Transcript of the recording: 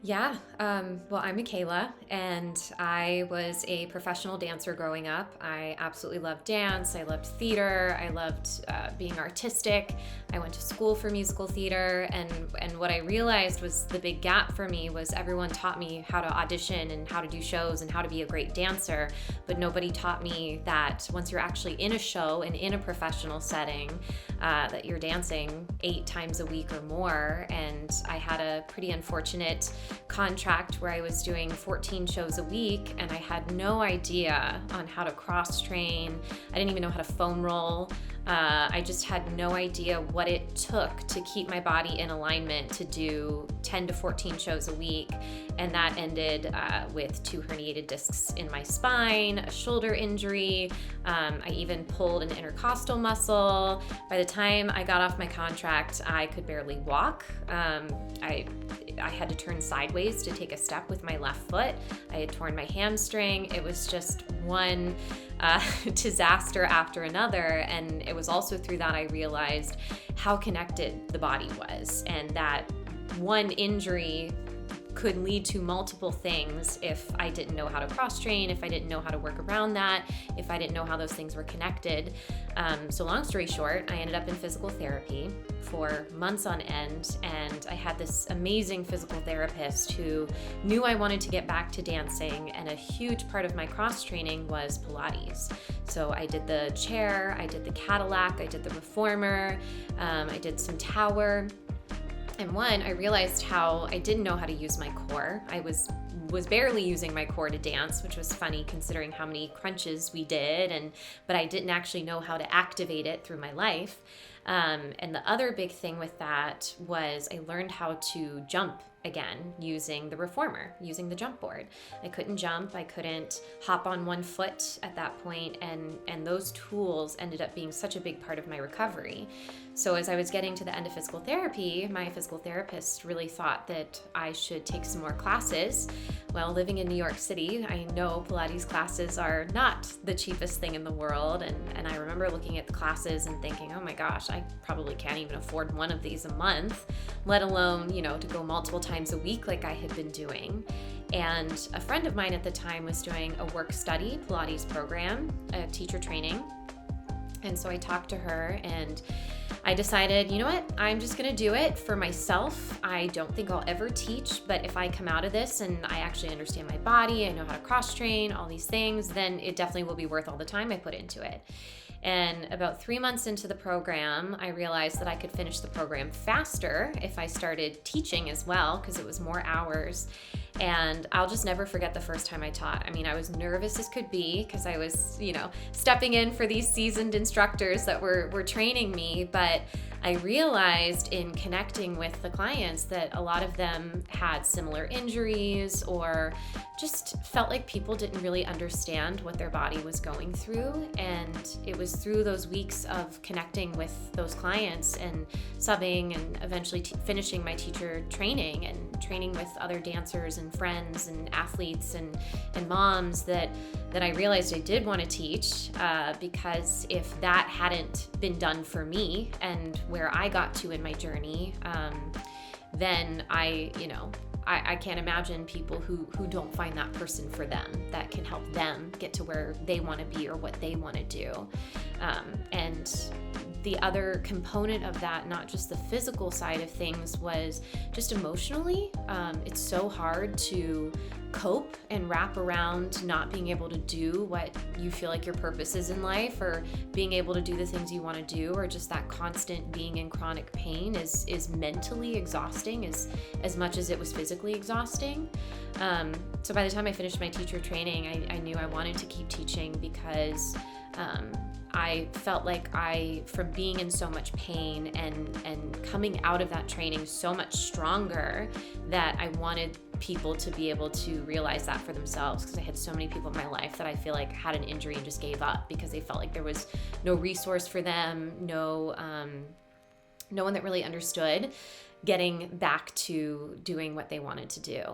Yeah, well, I'm Michaela, and I was a professional dancer growing up. I absolutely loved dance. I loved theater. I loved being artistic. I went to school for musical theater, and what I realized was the big gap for me was everyone taught me how to audition and how to do shows and how to be a great dancer, but nobody taught me that once you're actually in a show and in a professional setting, that you're dancing 8 times a week or more. And I had a pretty unfortunate contract where I was doing 14 shows a week, and I had no idea on how to cross train. I didn't even know how to foam roll. I just had no idea what it took to keep my body in alignment to do 10 to 14 shows a week. And that ended with 2 herniated discs in my spine, a shoulder injury. I even pulled an intercostal muscle. By the time I got off my contract, I could barely walk. I had to turn sideways to take a step with my left foot. I had torn my hamstring. It was just one disaster after another. And it was also through that I realized how connected the body was, and that one injury could lead to multiple things if I didn't know how to cross train, if I didn't know how to work around that, if I didn't know how those things were connected. So long story short, I ended up in physical therapy for months on end, and I had this amazing physical therapist who knew I wanted to get back to dancing, and a huge part of my cross training was Pilates. So I did the chair, I did the Cadillac, I did the reformer, I did some tower. And I realized how I didn't know how to use my core. I was barely using my core to dance, which was funny considering how many crunches we did, but I didn't actually know how to activate it through my life. And the other big thing with that was I learned how to jump again using the reformer, using the jump board. I couldn't jump, I couldn't hop on one foot at that point, and those tools ended up being such a big part of my recovery. So as I was getting to the end of physical therapy, my physical therapist really thought that I should take some more classes. Well, living in New York City, I know Pilates classes are not the cheapest thing in the world, and I remember looking at the classes and thinking, oh my gosh, I probably can't even afford one of these a month, let alone, to go multiple times a week like I had been doing. And a friend of mine at the time was doing a work study Pilates program, a teacher training. And so I talked to her and I decided, you know what, I'm just going to do it for myself. I don't think I'll ever teach, but if I come out of this and I actually understand my body, I know how to cross train, all these things, then it definitely will be worth all the time I put into it. And about 3 months into the program, I realized that I could finish the program faster if I started teaching as well, because it was more hours. And I'll just never forget the first time I taught. I mean, I was nervous as could be because I was, stepping in for these seasoned instructors that were training me. But I realized in connecting with the clients that a lot of them had similar injuries or just felt like people didn't really understand what their body was going through. And it was through those weeks of connecting with those clients and subbing and eventually finishing my teacher training and training with other dancers and friends and athletes and moms that I realized I did want to teach, because if that hadn't been done for me and where I got to in my journey, then I can't imagine people who don't find that person for them that can help them get to where they want to be or what they want to do. And the other component of that, not just the physical side of things, was just emotionally. It's so hard to cope and wrap around not being able to do what you feel like your purpose is in life, or being able to do the things you want to do, or just that constant being in chronic pain is mentally exhausting as much as it was physically exhausting. So by the time I finished my teacher training, I knew I wanted to keep teaching because I felt like from being in so much pain and coming out of that training so much stronger, that I wanted people to be able to realize that for themselves, because I had so many people in my life that I feel like had an injury and just gave up because they felt like there was no resource for them, no one that really understood getting back to doing what they wanted to do.